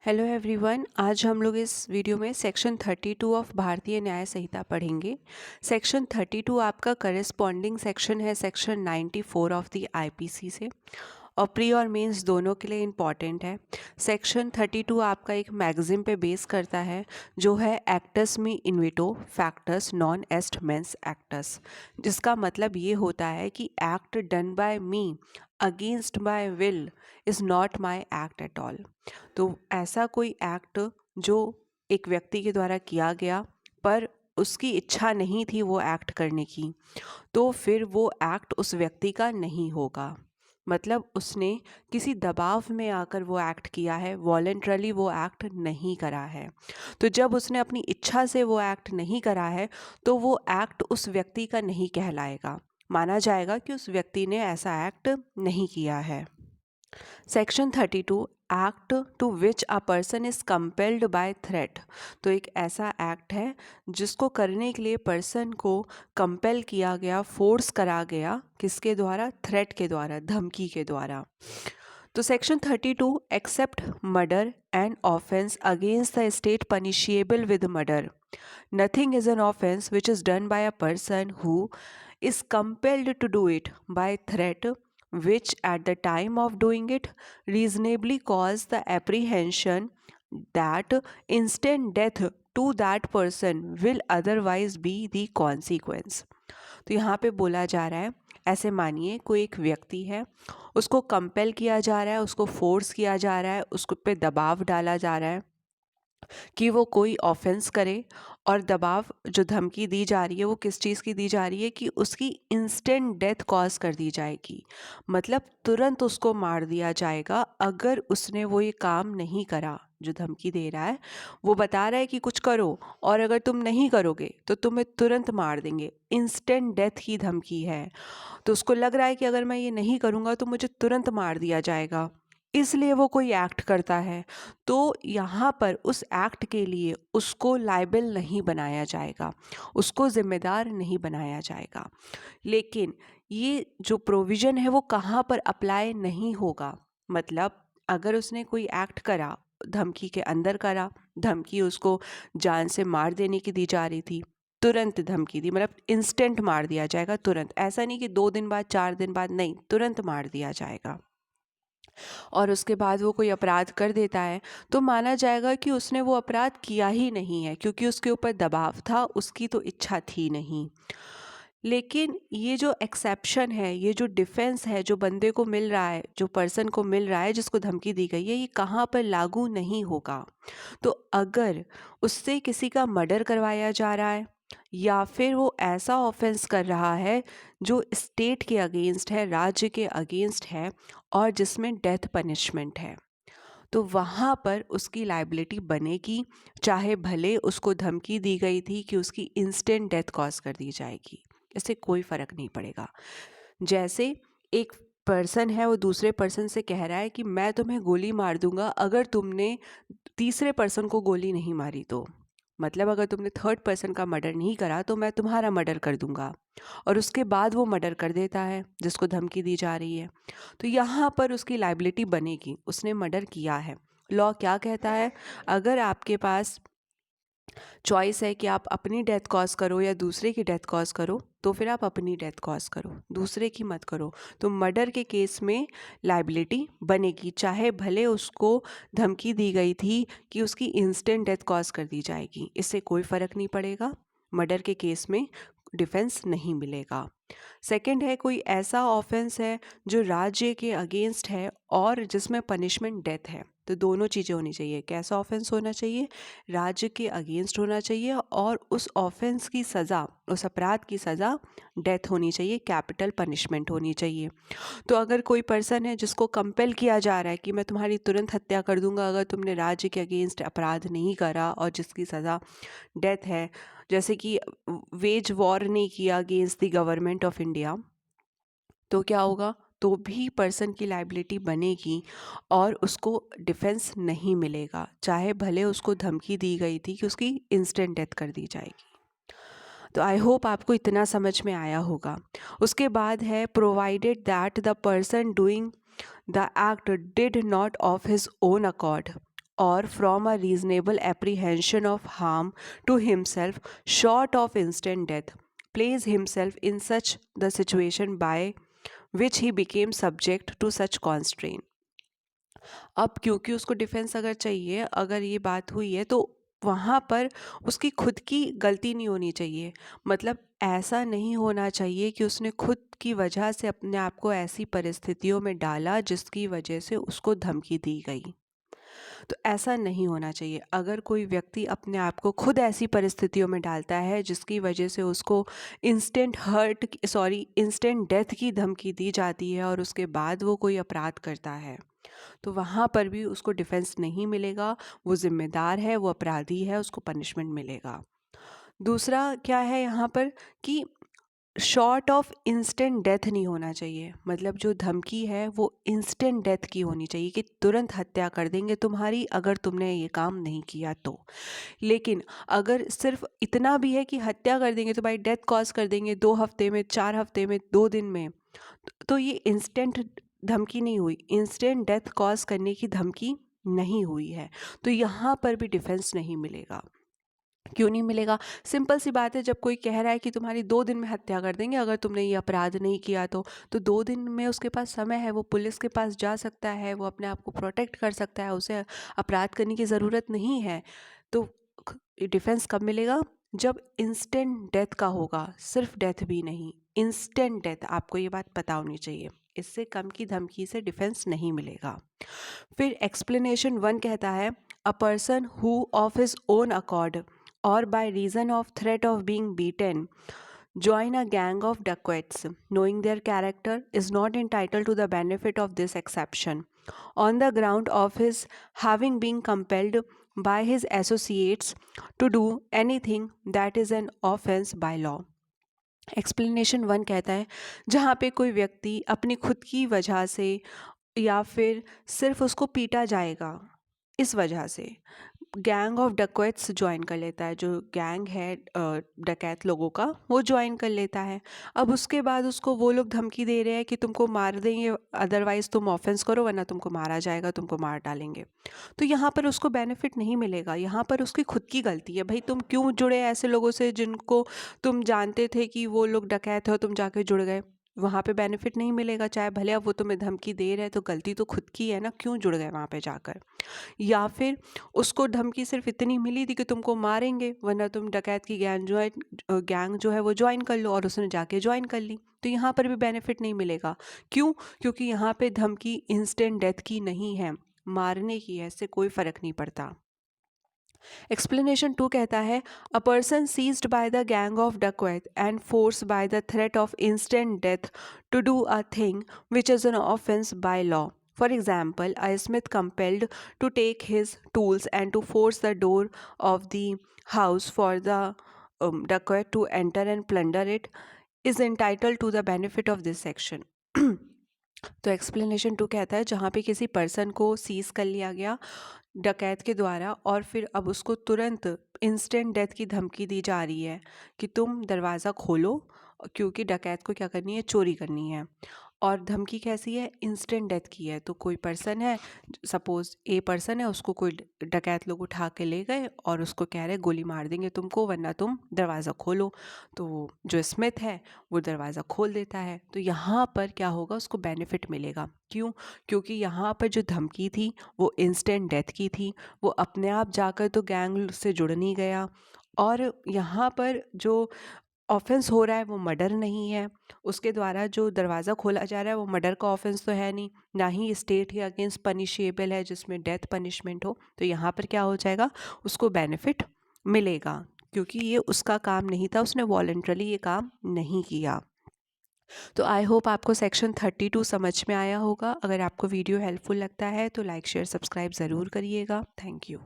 Hello everyone, आज हम लोग इस वीडियो में सेक्शन 32 ऑफ भारतीय न्याय संहिता पढ़ेंगे। सेक्शन 32 आपका करस्पॉन्डिंग सेक्शन है सेक्शन 94 ऑफ द आईपीसी से और प्री और मेंस दोनों के लिए इम्पॉर्टेंट है। सेक्शन 32 आपका एक मैगजिम पे बेस करता है जो है एक्टस मी इन्विटो फैक्टस नॉन एस्ट मेंस एक्टस, जिसका मतलब ये होता है कि act done by me against my will is not my act at all. तो ऐसा कोई एक्ट जो एक व्यक्ति के द्वारा किया गया पर उसकी इच्छा नहीं थी वो एक्ट करने की, तो फिर वो एक्ट उस व्यक्ति का नहीं होगा। मतलब उसने किसी दबाव में आकर वो एक्ट किया है, वॉलेंटरली वो एक्ट नहीं करा है। तो जब उसने अपनी इच्छा से वो एक्ट नहीं करा है तो वो एक्ट उस व्यक्ति का नहीं कहलाएगा, माना जाएगा कि उस व्यक्ति ने ऐसा एक्ट नहीं किया है। Section 32 act to which a person is compelled by threat. तो एक ऐसा एक्ट है जिसको करने के लिए पर्सन को कंपेल किया गया, फोर्स करा गया, किसके द्वारा? थ्रेट के द्वारा, धमकी के द्वारा। तो section 32 except murder and offence against the state punishable with murder. Nothing is an offence which is done by a person who is compelled to do it by threat, which at the time of doing it reasonably caused the apprehension that instant death to that person will otherwise be the consequence। तो यहाँ पे बोला जा रहा है, ऐसे मानिए कोई एक व्यक्ति है, उसको कंपेल किया जा रहा है, उसको फोर्स किया जा रहा है, उसको पे दबाव डाला जा रहा है कि वो कोई ऑफेंस करे, और दबाव जो धमकी दी जा रही है वो किस चीज़ की दी जा रही है कि उसकी इंस्टेंट डेथ कॉज कर दी जाएगी। मतलब तुरंत उसको मार दिया जाएगा अगर उसने वो ये काम नहीं करा। जो धमकी दे रहा है वो बता रहा है कि कुछ करो और अगर तुम नहीं करोगे तो तुम्हें तुरंत मार देंगे, इंस्टेंट डेथ की धमकी है। तो उसको लग रहा है कि अगर मैं ये नहीं करूँगा तो मुझे तुरंत मार दिया जाएगा, इसलिए वो कोई एक्ट करता है। तो यहाँ पर उस एक्ट के लिए उसको लायबल नहीं बनाया जाएगा, उसको जिम्मेदार नहीं बनाया जाएगा। लेकिन ये जो प्रोविज़न है वो कहाँ पर अप्लाई नहीं होगा। मतलब अगर उसने कोई एक्ट करा, धमकी के अंदर करा, धमकी उसको जान से मार देने की दी जा रही थी, तुरंत धमकी दी, मतलब इंस्टेंट मार दिया जाएगा तुरंत। ऐसा नहीं कि 2 दिन बाद, 4 दिन बाद, नहीं, तुरंत मार दिया जाएगा। और उसके बाद वो कोई अपराध कर देता है तो माना जाएगा कि उसने वो अपराध किया ही नहीं है, क्योंकि उसके ऊपर दबाव था, उसकी तो इच्छा थी नहीं। लेकिन ये जो एक्सेप्शन है, ये जो डिफेंस है जो बंदे को मिल रहा है, जो पर्सन को मिल रहा है जिसको धमकी दी गई है, ये कहाँ पर लागू नहीं होगा। तो अगर उससे किसी का मर्डर करवाया जा रहा है या फिर वो ऐसा ऑफेंस कर रहा है जो स्टेट के अगेंस्ट है, राज्य के अगेंस्ट है और जिसमें डेथ पनिशमेंट है, तो वहाँ पर उसकी लाइबिलिटी बनेगी, चाहे भले उसको धमकी दी गई थी कि उसकी इंस्टेंट डेथ कॉज कर दी जाएगी, इससे कोई फ़र्क नहीं पड़ेगा। जैसे एक पर्सन है, वो दूसरे पर्सन से कह रहा है कि मैं तुम्हें गोली मार दूंगा अगर तुमने तीसरे पर्सन को गोली नहीं मारी। तो मतलब अगर तुमने थर्ड पर्सन का मर्डर नहीं करा तो मैं तुम्हारा मर्डर कर दूंगा, और उसके बाद वो मर्डर कर देता है जिसको धमकी दी जा रही है, तो यहाँ पर उसकी लाइबिलिटी बनेगी, उसने मर्डर किया है। लॉ क्या कहता है? अगर आपके पास चॉइस है कि आप अपनी डेथ कॉज करो या दूसरे की डेथ कॉज करो, तो फिर आप अपनी डेथ कॉज करो, दूसरे की मत करो। तो मर्डर के केस में लाइबिलिटी बनेगी, चाहे भले उसको धमकी दी गई थी कि उसकी इंस्टेंट डेथ कॉज कर दी जाएगी, इससे कोई फ़र्क नहीं पड़ेगा। मर्डर के केस में डिफेंस नहीं मिलेगा। सेकंड है, कोई ऐसा ऑफेंस है जो राज्य के अगेंस्ट है और जिसमें पनिशमेंट डेथ है। तो दोनों चीज़ें होनी चाहिए। कैसा ऑफेंस होना चाहिए? राज्य के अगेंस्ट होना चाहिए और उस ऑफेंस की सज़ा, उस अपराध की सज़ा डेथ होनी चाहिए, कैपिटल पनिशमेंट होनी चाहिए। तो अगर कोई पर्सन है जिसको कंपेल किया जा रहा है कि मैं तुम्हारी तुरंत हत्या कर दूंगा अगर तुमने राज्य के अगेंस्ट अपराध नहीं करा, और जिसकी सज़ा डेथ है, जैसे कि वेज वॉर नहीं किया against the government of India, तो क्या होगा? तो भी पर्सन की लाइबिलिटी बनेगी और उसको डिफेंस नहीं मिलेगा, चाहे भले उसको धमकी दी गई थी कि उसकी इंस्टेंट डेथ कर दी जाएगी। तो आई होप आपको इतना समझ में आया होगा। उसके बाद है, provided that the person doing the act did not of his own accord or from a reasonable apprehension of harm to himself short of instant death, place himself in such the situation by which he became subject to such constraint. अब क्योंकि उसको defence अगर चाहिए, अगर ये बात हुई है तो वहाँ पर उसकी खुद की गलती नहीं होनी चाहिए। मतलब ऐसा नहीं होना चाहिए कि उसने खुद की वजह से अपने आप को ऐसी परिस्थितियों में डाला जिसकी वजह से उसको धमकी दी गई। तो ऐसा नहीं होना चाहिए। अगर कोई व्यक्ति अपने आप को खुद ऐसी परिस्थितियों में डालता है जिसकी वजह से उसको इंस्टेंट डेथ की धमकी दी जाती है और उसके बाद वो कोई अपराध करता है, तो वहाँ पर भी उसको डिफेंस नहीं मिलेगा। वो जिम्मेदार है, वो अपराधी है, उसको पनिशमेंट मिलेगा। दूसरा क्या है यहाँ पर कि शॉर्ट ऑफ इंस्टेंट डेथ नहीं होना चाहिए। मतलब जो धमकी है वो इंस्टेंट डेथ की होनी चाहिए कि तुरंत हत्या कर देंगे तुम्हारी अगर तुमने ये काम नहीं किया तो। लेकिन अगर सिर्फ इतना भी है कि हत्या कर देंगे तो भाई डेथ कॉज कर देंगे 2 हफ्ते में, 4 हफ्ते में, 2 दिन में, तो ये इंस्टेंट धमकी नहीं हुई, इंस्टेंट डेथ कॉज करने की धमकी नहीं हुई है। तो यहाँ पर भी डिफेंस नहीं मिलेगा। क्यों नहीं मिलेगा? सिंपल सी बात है, जब कोई कह रहा है कि तुम्हारी 2 दिन में हत्या कर देंगे अगर तुमने ये अपराध नहीं किया तो 2 दिन में उसके पास समय है, वो पुलिस के पास जा सकता है, वो अपने आप को प्रोटेक्ट कर सकता है, उसे अपराध करने की ज़रूरत नहीं है। तो डिफेंस कब मिलेगा? जब इंस्टेंट डेथ का होगा, सिर्फ डेथ भी नहीं, इंस्टेंट डेथ। आपको ये बात पता होनी चाहिए। इससे कम की धमकी से डिफेंस नहीं मिलेगा। फिर एक्सप्लेनेशन 1 कहता है, a person who of his own accord or by reason of threat of being beaten join a gang of dacoits knowing their character is not entitled to the benefit of this exception on the ground of his having been compelled by his associates to do anything that is an offense by law. Explanation 1 कहता है, जहाँ पे कोई व्यक्ति अपनी खुद की वजह से या फिर सिर्फ उसको पीटा जाएगा इस वजह से गैंग ऑफ डकैट्स ज्वाइन कर लेता है, जो गैंग है डकैत लोगों का वो ज्वाइन कर लेता है। अब उसके बाद उसको वो लोग धमकी दे रहे हैं कि तुमको मार देंगे, अदरवाइज़ तुम ऑफेंस करो वरना तुमको मारा जाएगा, तुमको मार डालेंगे। तो यहाँ पर उसको बेनिफिट नहीं मिलेगा, यहाँ पर उसकी खुद की गलती है। भाई तुम क्यों जुड़े ऐसे लोगों से जिनको तुम जानते थे कि वो लोग डकैत हो, तुम जाके जुड़ गए, वहाँ पे बेनिफिट नहीं मिलेगा। चाहे भले अब वो तुम्हें धमकी दे रहे हैं तो गलती तो खुद की है ना, क्यों जुड़ गए वहाँ पे जाकर। या फिर उसको धमकी सिर्फ इतनी मिली थी कि तुमको मारेंगे वरना तुम डकैत की गैंग जो है वो ज्वाइन कर लो, और उसने जाके ज्वाइन कर ली, तो यहाँ पर भी बेनिफिट नहीं मिलेगा। क्यों? क्योंकि यहाँ पे धमकी इंस्टेंट डेथ की नहीं है, मारने की है, इससे कोई फर्क नहीं पड़ता। एक्सप्लेनेशन 2 कहता है, a person seized by the gang of dacoit and force by the threat of instant death to do a thing which is an offence by law. For example, a smith compelled to take his tools and to force the door of the house for the dacoit to enter and plunder it is entitled to the benefit of this section. तो explanation 2 कहता है, जहाँ पे किसी person को seize कर लिया गया डकैत के द्वारा और फिर अब उसको तुरंत इंस्टेंट डेथ की धमकी दी जा रही है कि तुम दरवाज़ा खोलो, क्योंकि डकैत को क्या करनी है, चोरी करनी है। और धमकी कैसी है, इंस्टेंट डेथ की है। तो कोई पर्सन है, सपोज ए पर्सन है, उसको कोई डकैत लोग उठा के ले गए और उसको कह रहे गोली मार देंगे तुमको वरना तुम दरवाज़ा खोलो। तो जो स्मिथ है वो दरवाज़ा खोल देता है। तो यहाँ पर क्या होगा, उसको बेनिफिट मिलेगा। क्यों? क्योंकि यहाँ पर जो धमकी थी वो इंस्टेंट डेथ की थी, वो अपने आप जाकर तो गैंग से जुड़ नहीं गया। और यहाँ पर जो ऑफेंस हो रहा है वो मर्डर नहीं है, उसके द्वारा जो दरवाज़ा खोला जा रहा है वो मर्डर का ऑफेंस तो है नहीं, ना ही स्टेट के अगेंस्ट पनिशेबल है जिसमें डेथ पनिशमेंट हो। तो यहाँ पर क्या हो जाएगा, उसको बेनिफिट मिलेगा क्योंकि ये उसका काम नहीं था, उसने वॉलंटरली ये काम नहीं किया। तो आई होप आपको सेक्शन 32 समझ में आया होगा। अगर आपको वीडियो हेल्पफुल लगता है तो लाइक शेयर सब्सक्राइब ज़रूर करिएगा। Thank you.